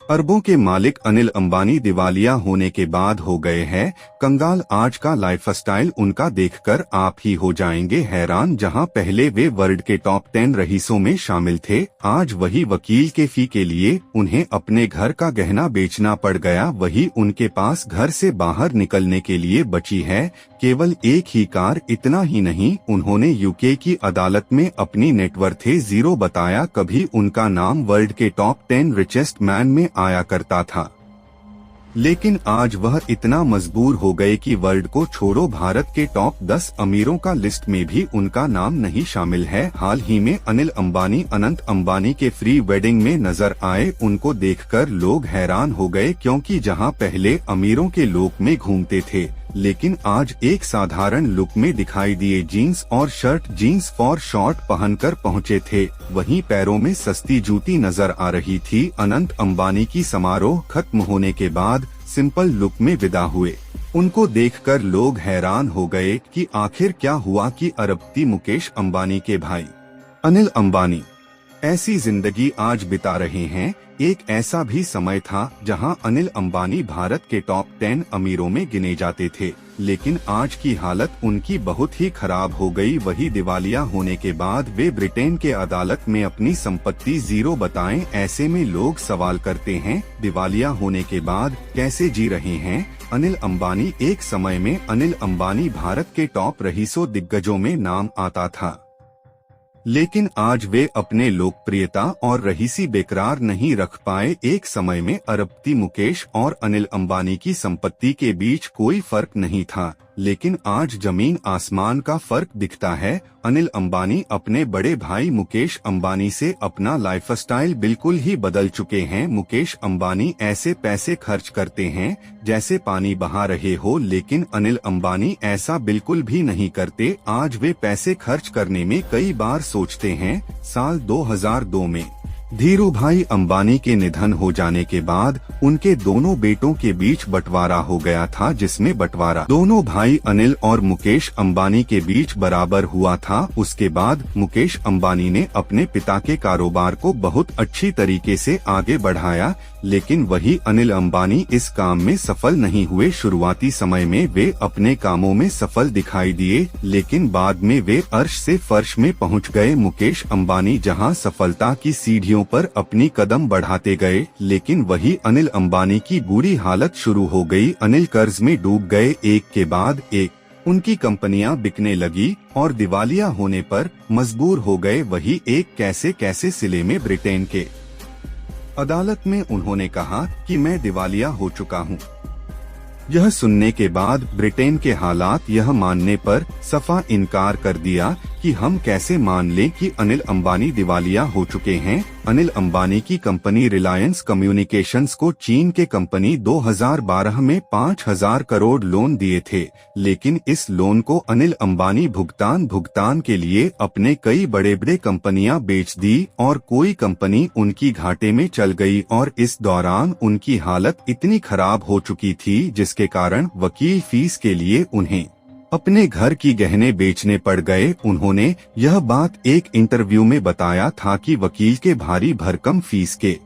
अरबों के मालिक अनिल अंबानी दिवालिया होने के बाद हो गए हैं कंगाल। आज का लाइफस्टाइल उनका देखकर आप ही हो जाएंगे हैरान। जहां पहले वे वर्ल्ड के टॉप 10 रईसों में शामिल थे, आज वही वकील के फी के लिए उन्हें अपने घर का गहना बेचना पड़ गया। वही उनके पास घर से बाहर निकलने के लिए बची है केवल एक ही कार। इतना ही नहीं, उन्होंने यूके की अदालत में अपनी नेटवर्थ जीरो बताया। कभी उनका नाम वर्ल्ड के टॉप 10 रिचेस्ट मैन में आया करता था, लेकिन आज वह इतना मजबूर हो गए कि वर्ल्ड को छोड़ो, भारत के टॉप 10 अमीरों का लिस्ट में भी उनका नाम नहीं शामिल है। हाल ही में अनिल अंबानी अनंत अंबानी के फ्री वेडिंग में नजर आए। उनको देखकर लोग हैरान हो गए, क्योंकि जहां पहले अमीरों के लोक में घूमते थे, लेकिन आज एक साधारण लुक में दिखाई दिए। जीन्स और शर्ट, जीन्स फॉर शॉर्ट पहनकर पहुंचे थे, वहीं पैरों में सस्ती जूती नजर आ रही थी। अनंत अंबानी की समारोह खत्म होने के बाद सिंपल लुक में विदा हुए। उनको देखकर लोग हैरान हो गए कि आखिर क्या हुआ कि अरबपति मुकेश अंबानी के भाई अनिल अंबानी ऐसी जिंदगी आज बिता रहे हैं। एक ऐसा भी समय था जहां अनिल अंबानी भारत के टॉप 10 अमीरों में गिने जाते थे, लेकिन आज की हालत उनकी बहुत ही खराब हो गई। वही दिवालिया होने के बाद वे ब्रिटेन के अदालत में अपनी संपत्ति जीरो बताएं। ऐसे में लोग सवाल करते हैं, दिवालिया होने के बाद कैसे जी रहे हैं अनिल अंबानी। एक समय में अनिल अंबानी भारत के टॉप रईसों दिग्गजों में नाम आता था, लेकिन आज वे अपने लोकप्रियता और रईसी बेकरार नहीं रख पाए। एक समय में अरबपति मुकेश और अनिल अंबानी की संपत्ति के बीच कोई फर्क नहीं था, लेकिन आज जमीन आसमान का फर्क दिखता है। अनिल अंबानी अपने बड़े भाई मुकेश अंबानी से अपना लाइफस्टाइल बिल्कुल ही बदल चुके हैं। मुकेश अंबानी ऐसे पैसे खर्च करते हैं जैसे पानी बहा रहे हो, लेकिन अनिल अंबानी ऐसा बिल्कुल भी नहीं करते। आज वे पैसे खर्च करने में कई बार सोचते हैं। साल 2002 में धीरूभाई अंबानी के निधन हो जाने के बाद उनके दोनों बेटों के बीच बंटवारा हो गया था, जिसमें बंटवारा दोनों भाई अनिल और मुकेश अंबानी के बीच बराबर हुआ था। उसके बाद मुकेश अंबानी ने अपने पिता के कारोबार को बहुत अच्छी तरीके से आगे बढ़ाया, लेकिन वही अनिल अंबानी इस काम में सफल नहीं हुए। शुरुआती समय में वे अपने कामों में सफल दिखाई दिए, लेकिन बाद में वे अर्श से फर्श में पहुंच गए। मुकेश अंबानी जहां सफलता की सीढ़ियों पर अपनी कदम बढ़ाते गए, लेकिन वही अनिल अंबानी की बुरी हालत शुरू हो गई। अनिल कर्ज में डूब गए, एक के बाद एक उनकी कंपनियां बिकने लगी और दिवालिया होने पर मजबूर हो गए। वही एक कैसे कैसे सिले में ब्रिटेन के अदालत में उन्होंने कहा कि मैं दिवालिया हो चुका हूं। यह सुनने के बाद ब्रिटेन के हालात यह मानने पर सफा इनकार कर दिया कि हम कैसे मान लें कि अनिल अंबानी दिवालिया हो चुके हैं। अनिल अंबानी की कंपनी रिलायंस कम्युनिकेशंस को चीन के कंपनी 2012 में 5,000 करोड़ लोन दिए थे, लेकिन इस लोन को अनिल अंबानी भुगतान के लिए अपने कई बड़े बड़े कंपनियां बेच दी और कोई कंपनी उनकी घाटे में चल गई। और इस दौरान उनकी हालत इतनी खराब हो चुकी थी जिसके कारण वकील फीस के लिए उन्हें अपने घर की गहने बेचने पड़ गए। उन्होंने यह बात एक इंटरव्यू में बताया था कि वकील के भारी भरकम फीस के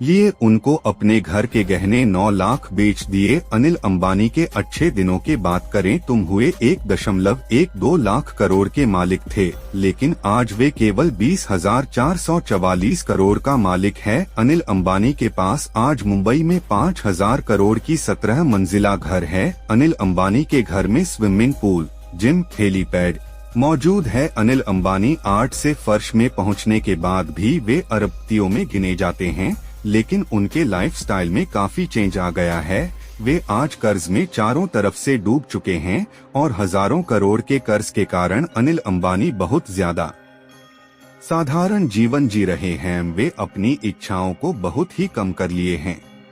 लिए उनको अपने घर के गहने 9 लाख बेच दिए। अनिल अंबानी के अच्छे दिनों की बात करें तुम हुए 1.12 लाख करोड़ के मालिक थे, लेकिन आज वे केवल 20,444 करोड़ का मालिक है। अनिल अंबानी के पास आज मुंबई में 5,000 करोड़ की 17 मंजिला घर है। अनिल अंबानी के घर में स्विमिंग पूल, जिम, हेलीपैड मौजूद है। अनिल अंबानी 8 से फर्श में पहुंचने के बाद भी वे अरबपतियों में गिने जाते हैं, लेकिन उनके लाइफस्टाइल में काफी चेंज आ गया है। वे आज कर्ज में चारों तरफ से डूब चुके हैं और हजारों करोड़ के कर्ज के कारण अनिल अंबानी बहुत ज्यादा साधारण जीवन जी रहे हैं। वे अपनी इच्छाओं को बहुत ही कम कर लिए हैं।